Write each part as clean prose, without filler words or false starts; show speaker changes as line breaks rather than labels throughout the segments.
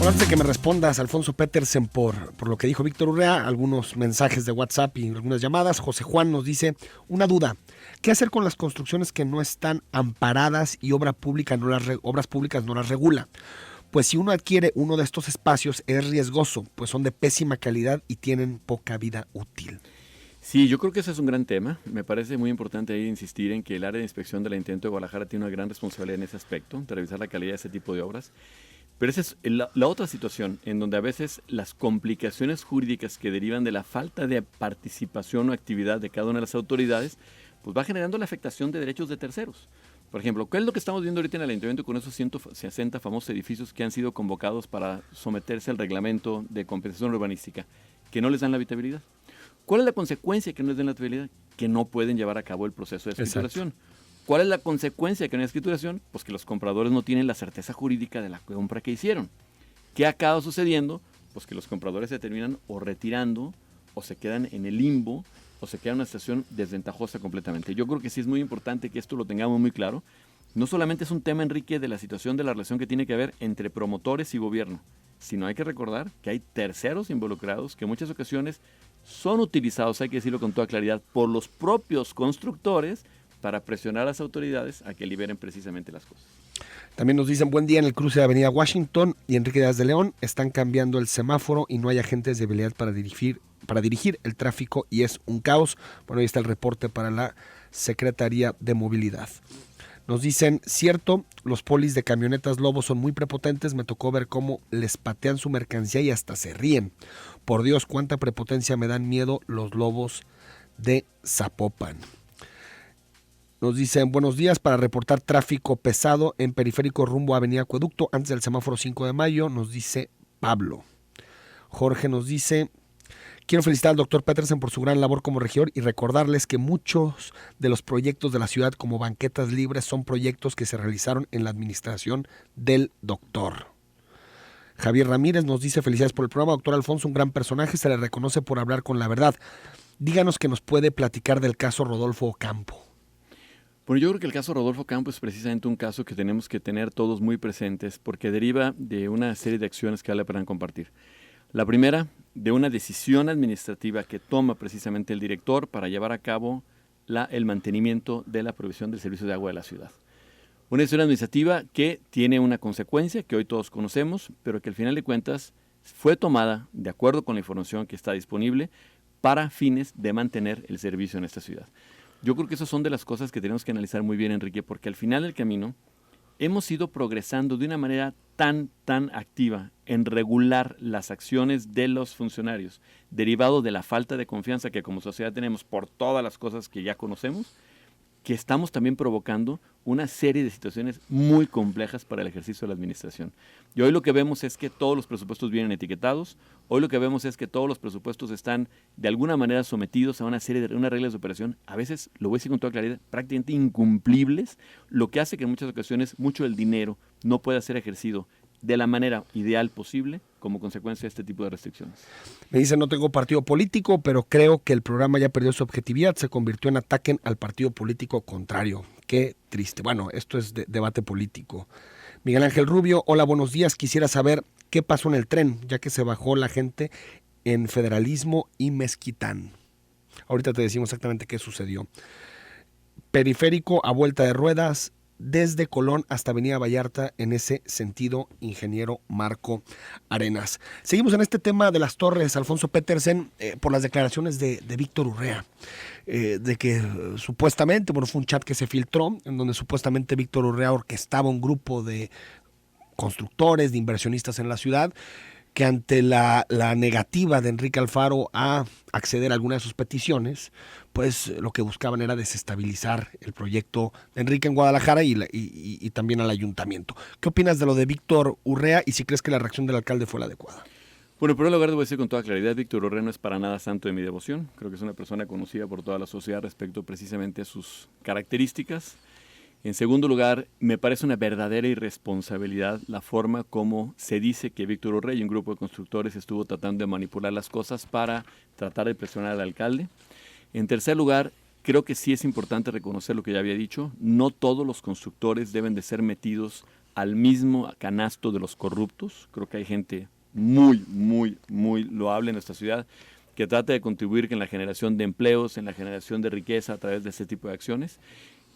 Bueno, antes de que me respondas, Alfonso Petersen, por lo que dijo Víctor Urrea, algunos mensajes de WhatsApp y algunas llamadas. José Juan nos dice, una duda, ¿qué hacer con las construcciones que no están amparadas y obras públicas no las regula? Pues si uno adquiere uno de estos espacios es riesgoso, pues son de pésima calidad y tienen poca vida útil.
Sí, yo creo que ese es un gran tema. Me parece muy importante ahí insistir en que el área de inspección del Ayuntamiento de Guadalajara tiene una gran responsabilidad en ese aspecto, de revisar la calidad de ese tipo de obras. Pero esa es la otra situación, en donde a veces las complicaciones jurídicas que derivan de la falta de participación o actividad de cada una de las autoridades, pues va generando la afectación de derechos de terceros. Por ejemplo, ¿qué es lo que estamos viendo ahorita en el Ayuntamiento con esos 160 famosos edificios que han sido convocados para someterse al reglamento de compensación urbanística? Que no les dan la habitabilidad. ¿Cuál es la consecuencia que no les den la habitabilidad? Que no pueden llevar a cabo el proceso de escrituración. Exacto. ¿Cuál es la consecuencia de que no hay escrituración? Pues que los compradores no tienen la certeza jurídica de la compra que hicieron. ¿Qué acaba sucediendo? Pues que los compradores se terminan o retirando, o se quedan en el limbo, o se quedan en una situación desventajosa completamente. Yo creo que sí es muy importante que esto lo tengamos muy claro. No solamente es un tema, Enrique, de la situación de la relación que tiene que haber entre promotores y gobierno, sino hay que recordar que hay terceros involucrados que en muchas ocasiones son utilizados, hay que decirlo con toda claridad, por los propios constructores para presionar a las autoridades a que liberen precisamente las cosas.
También nos dicen, buen día, en el cruce de Avenida Washington y Enrique Díaz de León están cambiando el semáforo y no hay agentes de vialidad para dirigir el tráfico y es un caos. Bueno, ahí está el reporte para la Secretaría de Movilidad. Nos dicen, cierto, los polis de camionetas Lobo son muy prepotentes, me tocó ver cómo les patean su mercancía y hasta se ríen. Por Dios, cuánta prepotencia, me dan miedo los lobos de Zapopan. Nos dicen, buenos días, para reportar tráfico pesado en periférico rumbo a Avenida Acueducto, antes del semáforo 5 de mayo, nos dice Pablo. Jorge nos dice, quiero felicitar al doctor Petersen por su gran labor como regidor y recordarles que muchos de los proyectos de la ciudad como banquetas libres son proyectos que se realizaron en la administración del doctor. Javier Ramírez nos dice, felicidades por el programa, doctor Alfonso, un gran personaje, se le reconoce por hablar con la verdad. Díganos que nos puede platicar del caso Rodolfo Ocampo.
Bueno, yo creo que el caso Rodolfo Ocampo es precisamente un caso que tenemos que tener todos muy presentes porque deriva de una serie de acciones que vale la pena compartir. La primera, de una decisión administrativa que toma precisamente el director para llevar a cabo el mantenimiento de la provisión del servicio de agua de la ciudad. Una decisión administrativa que tiene una consecuencia que hoy todos conocemos, pero que al final de cuentas fue tomada de acuerdo con la información que está disponible para fines de mantener el servicio en esta ciudad. Yo creo que esas son de las cosas que tenemos que analizar muy bien, Enrique, porque al final del camino hemos ido progresando de una manera tan activa en regular las acciones de los funcionarios, derivado de la falta de confianza que como sociedad tenemos por todas las cosas que ya conocemos, que estamos también provocando una serie de situaciones muy complejas para el ejercicio de la administración. Y hoy lo que vemos es que todos los presupuestos vienen etiquetados, hoy lo que vemos es que todos los presupuestos están de alguna manera sometidos a una serie de unas reglas de operación, a veces, lo voy a decir con toda claridad, prácticamente incumplibles, lo que hace que en muchas ocasiones mucho del dinero no pueda ser ejercido de la manera ideal posible como consecuencia de este tipo de restricciones.
Me dicen, no tengo partido político, pero creo que el programa ya perdió su objetividad, se convirtió en ataque al partido político contrario. Qué triste. Bueno, esto es debate político. Miguel Ángel Rubio, hola, buenos días. Quisiera saber qué pasó en el tren, ya que se bajó la gente en Federalismo y Mezquitán. Ahorita te decimos exactamente qué sucedió. Periférico a vuelta de ruedas, desde Colón hasta Avenida Vallarta, en ese sentido, ingeniero Marco Arenas. Seguimos en este tema de las torres, Alfonso Petersen, por las declaraciones de Víctor Urrea, de que supuestamente, bueno, fue un chat que se filtró, en donde supuestamente Víctor Urrea orquestaba un grupo de constructores, de inversionistas en la ciudad, que ante la negativa de Enrique Alfaro a acceder a alguna de sus peticiones, pues lo que buscaban era desestabilizar el proyecto de Enrique en Guadalajara y también al ayuntamiento. ¿Qué opinas de lo de Víctor Urrea y si crees que la reacción del alcalde fue la adecuada?
Bueno, en primer lugar, debo decir con toda claridad, Víctor Urrea no es para nada santo de mi devoción. Creo que es una persona conocida por toda la sociedad respecto precisamente a sus características. En segundo lugar, me parece una verdadera irresponsabilidad la forma como se dice que Víctor Urrea y un grupo de constructores estuvo tratando de manipular las cosas para tratar de presionar al alcalde. En tercer lugar, creo que sí es importante reconocer lo que ya había dicho. No todos los constructores deben de ser metidos al mismo canasto de los corruptos. Creo que hay gente muy, muy, muy loable en nuestra ciudad que trata de contribuir en la generación de empleos, en la generación de riqueza a través de este tipo de acciones.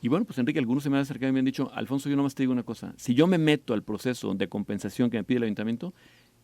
Y bueno, pues Enrique, algunos se me han acercado y me han dicho, Alfonso, yo nomás te digo una cosa, si yo me meto al proceso de compensación que me pide el ayuntamiento,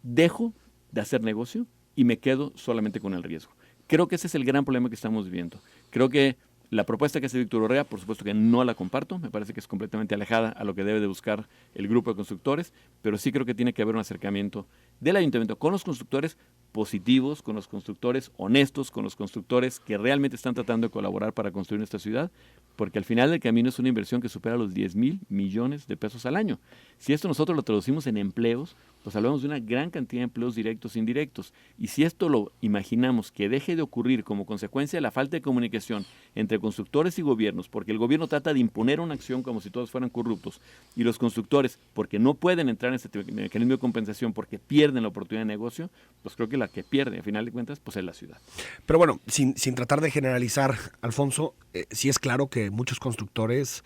dejo de hacer negocio y me quedo solamente con el riesgo. Creo que ese es el gran problema que estamos viviendo. Creo que la propuesta que hace Víctor Urrea, por supuesto que no la comparto, me parece que es completamente alejada a lo que debe de buscar el grupo de constructores, pero sí creo que tiene que haber un acercamiento del ayuntamiento con los constructores positivos, con los constructores honestos, con los constructores que realmente están tratando de colaborar para construir nuestra ciudad, porque al final del camino es una inversión que supera los 10,000 millones de pesos al año. Si esto nosotros lo traducimos en empleos, pues hablamos de una gran cantidad de empleos directos e indirectos. Y si esto lo imaginamos que deje de ocurrir como consecuencia de la falta de comunicación entre constructores y gobiernos, porque el gobierno trata de imponer una acción como si todos fueran corruptos, y los constructores, porque no pueden entrar en este mecanismo de compensación porque pierden la oportunidad de negocio, pues creo que la que pierde, a final de cuentas, pues es la ciudad.
Pero bueno, sin tratar de generalizar, Alfonso, sí es claro que muchos constructores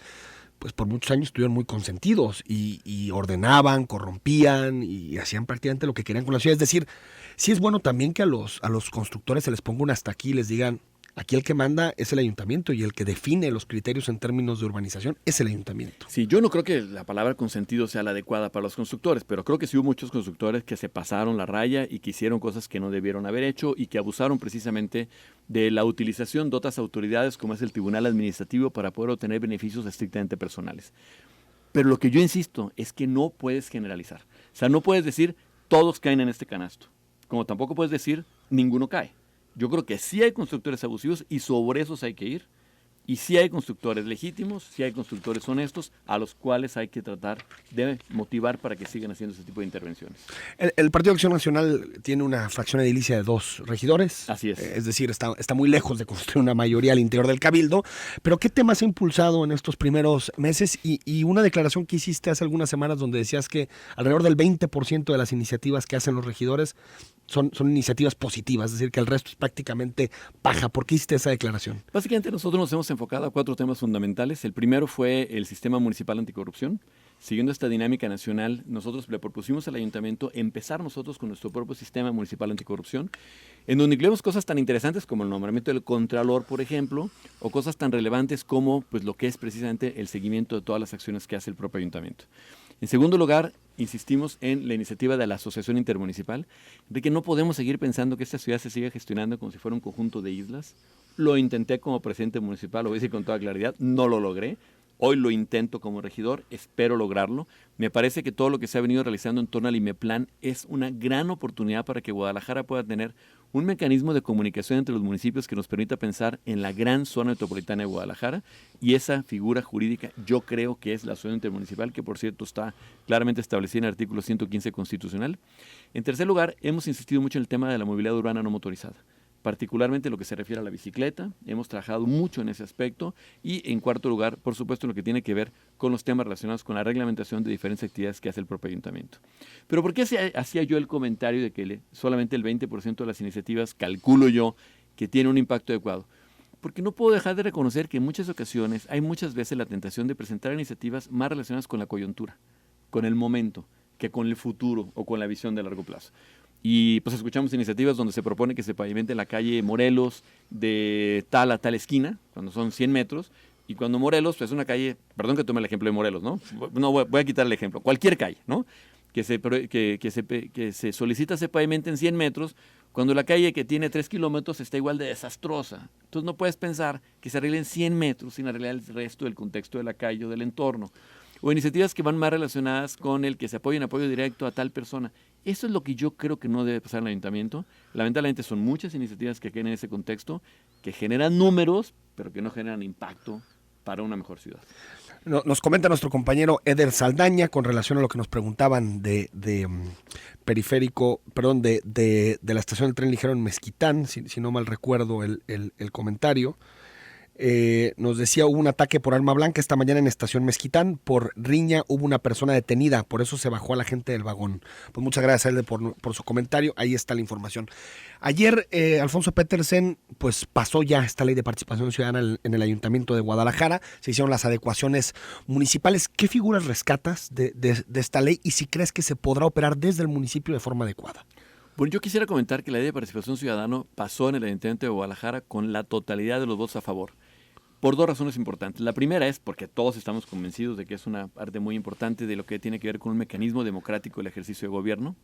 pues por muchos años estuvieron muy consentidos y ordenaban, corrompían y hacían prácticamente lo que querían con la ciudad. Es decir, sí es bueno también que a los constructores se les ponga un hasta aquí y les digan, aquí el que manda es el ayuntamiento y el que define los criterios en términos de urbanización es el ayuntamiento.
Sí, yo no creo que la palabra consentido sea la adecuada para los constructores, pero creo que sí hubo muchos constructores que se pasaron la raya y que hicieron cosas que no debieron haber hecho y que abusaron precisamente de la utilización de otras autoridades como es el Tribunal Administrativo para poder obtener beneficios estrictamente personales. Pero lo que yo insisto es que no puedes generalizar. O sea, no puedes decir todos caen en este canasto, como tampoco puedes decir ninguno cae. Yo creo que sí hay constructores abusivos y sobre esos hay que ir. Y sí hay constructores legítimos, sí hay constructores honestos a los cuales hay que tratar de motivar para que sigan haciendo ese tipo de intervenciones.
El Partido de Acción Nacional tiene una fracción edilicia de 2 regidores.
Así es.
Es decir, está muy lejos de construir una mayoría al interior del Cabildo. Pero ¿qué temas ha impulsado en estos primeros meses? Y una declaración que hiciste hace algunas semanas donde decías que alrededor del 20% de las iniciativas que hacen los regidores son iniciativas positivas, es decir, que el resto es prácticamente paja. ¿Por qué hiciste esa declaración?
Básicamente nosotros nos hemos enfocado a 4 temas fundamentales. El primero fue el sistema municipal anticorrupción. Siguiendo esta dinámica nacional, nosotros le propusimos al ayuntamiento empezar nosotros con nuestro propio sistema municipal anticorrupción, en donde incluimos cosas tan interesantes como el nombramiento del contralor, por ejemplo, o cosas tan relevantes como pues, lo que es precisamente el seguimiento de todas las acciones que hace el propio ayuntamiento. En segundo lugar, insistimos en la iniciativa de la Asociación Intermunicipal, de que no podemos seguir pensando que esta ciudad se siga gestionando como si fuera un conjunto de islas. Lo intenté como presidente municipal, lo voy a decir con toda claridad, no lo logré. Hoy lo intento como regidor, espero lograrlo. Me parece que todo lo que se ha venido realizando en torno al IMEPLAN es una gran oportunidad para que Guadalajara pueda tener un mecanismo de comunicación entre los municipios que nos permita pensar en la gran zona metropolitana de Guadalajara, y esa figura jurídica yo creo que es la zona intermunicipal, que por cierto está claramente establecida en el artículo 115 constitucional. En tercer lugar, hemos insistido mucho en el tema de la movilidad urbana no motorizada, particularmente lo que se refiere a la bicicleta. Hemos trabajado mucho en ese aspecto. Y en cuarto lugar, por supuesto, lo que tiene que ver con los temas relacionados con la reglamentación de diferentes actividades que hace el propio ayuntamiento. Pero ¿por qué hacía yo el comentario de que solamente el 20% de las iniciativas, calculo yo, que tiene un impacto adecuado? Porque no puedo dejar de reconocer que en muchas ocasiones hay muchas veces la tentación de presentar iniciativas más relacionadas con la coyuntura, con el momento, que con el futuro o con la visión de largo plazo. Y pues escuchamos iniciativas donde se propone que se pavimente la calle Morelos de tal a tal esquina, cuando son 100 metros, y cuando Morelos pues, es una calle, perdón que tome el ejemplo de Morelos, ¿no? No voy a quitar el ejemplo, cualquier calle, ¿no? Que se solicita ese pavimento en 100 metros, cuando la calle que tiene 3 kilómetros está igual de desastrosa. Entonces no puedes pensar que se arreglen 100 metros sin arreglar el resto del contexto de la calle o del entorno. O iniciativas que van más relacionadas con el que se apoye en apoyo directo a tal persona. Eso es lo que yo creo que no debe pasar en el ayuntamiento. Lamentablemente son muchas iniciativas que quedan en ese contexto, que generan números, pero que no generan impacto para una mejor ciudad.
Nos comenta nuestro compañero Eder Saldaña con relación a lo que nos preguntaban de la estación del tren ligero en Mezquitán, si no mal recuerdo el comentario. Nos decía, hubo un ataque por arma blanca esta mañana en Estación Mezquitán. Por riña hubo una persona detenida, por eso se bajó a la gente del vagón. Pues muchas gracias a él por su comentario. Ahí está la información. Ayer, Alfonso Petersen, pues pasó ya esta ley de participación ciudadana en el Ayuntamiento de Guadalajara. Se hicieron las adecuaciones municipales. ¿Qué figuras rescatas de esta ley y si crees que se podrá operar desde el municipio de forma adecuada?
Bueno, yo quisiera comentar que la ley de participación ciudadana pasó en el Ayuntamiento de Guadalajara con la totalidad de los votos a favor, por dos razones importantes. La primera es porque todos estamos convencidos de que es una parte muy importante de lo que tiene que ver con un mecanismo democrático del ejercicio de gobierno,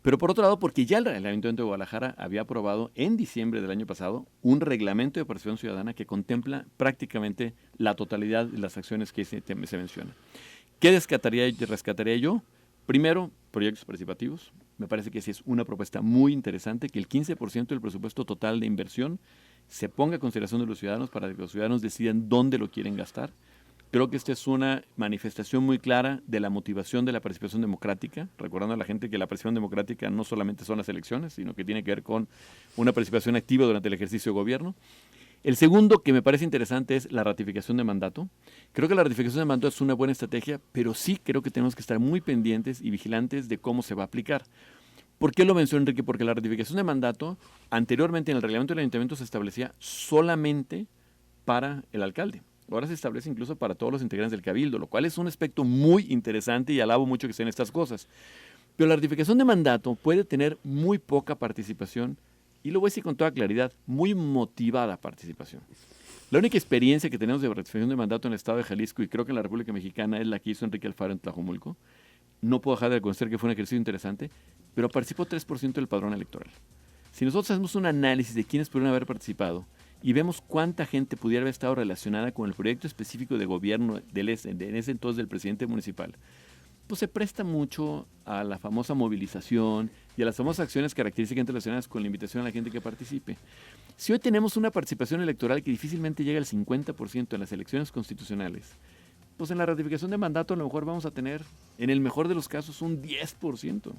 pero por otro lado porque ya el Ayuntamiento de Guadalajara había aprobado en diciembre del año pasado un reglamento de participación ciudadana que contempla prácticamente la totalidad de las acciones que se mencionan. ¿Qué rescataría yo? Primero, proyectos participativos. Me parece que sí es una propuesta muy interesante que el 15% del presupuesto total de inversión se ponga a consideración de los ciudadanos para que los ciudadanos decidan dónde lo quieren gastar. Creo que esta es una manifestación muy clara de la motivación de la participación democrática, recordando a la gente que la participación democrática no solamente son las elecciones, sino que tiene que ver con una participación activa durante el ejercicio de gobierno. El segundo que me parece interesante es la ratificación de mandato. Creo que la ratificación de mandato es una buena estrategia, pero sí creo que tenemos que estar muy pendientes y vigilantes de cómo se va a aplicar. ¿Por qué lo mencionó Enrique? Porque la ratificación de mandato, anteriormente en el reglamento del ayuntamiento se establecía solamente para el alcalde. Ahora se establece incluso para todos los integrantes del cabildo, lo cual es un aspecto muy interesante y alabo mucho que sean estas cosas. Pero la ratificación de mandato puede tener muy poca participación y lo voy a decir con toda claridad, muy motivada participación. La única experiencia que tenemos de ratificación de mandato en el estado de Jalisco y creo que en la República Mexicana es la que hizo Enrique Alfaro en Tlajomulco. No puedo dejar de reconocer que fue un ejercicio interesante, pero participó 3% del padrón electoral. Si nosotros hacemos un análisis de quiénes pudieron haber participado y vemos cuánta gente pudiera haber estado relacionada con el proyecto específico de gobierno en ese entonces del presidente municipal, pues se presta mucho a la famosa movilización y a las famosas acciones característicamente relacionadas con la invitación a la gente que participe. Si hoy tenemos una participación electoral que difícilmente llega al 50% en las elecciones constitucionales, pues en la ratificación de mandato a lo mejor vamos a tener, en el mejor de los casos, un 10%.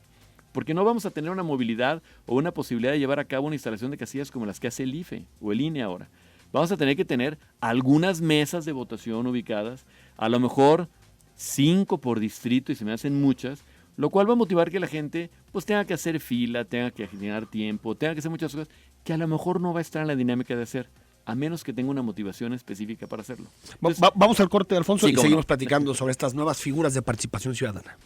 Porque no vamos a tener una movilidad o una posibilidad de llevar a cabo una instalación de casillas como las que hace el IFE o el INE ahora. Vamos a tener que tener algunas mesas de votación ubicadas, a lo mejor 5 por distrito y se me hacen muchas, lo cual va a motivar que la gente pues tenga que hacer fila, tenga que generar tiempo, tenga que hacer muchas cosas que a lo mejor no va a estar en la dinámica de hacer, a menos que tenga una motivación específica para hacerlo. Entonces,
vamos al corte, Alfonso,
sí,
y seguimos platicando sobre estas nuevas figuras de participación ciudadana.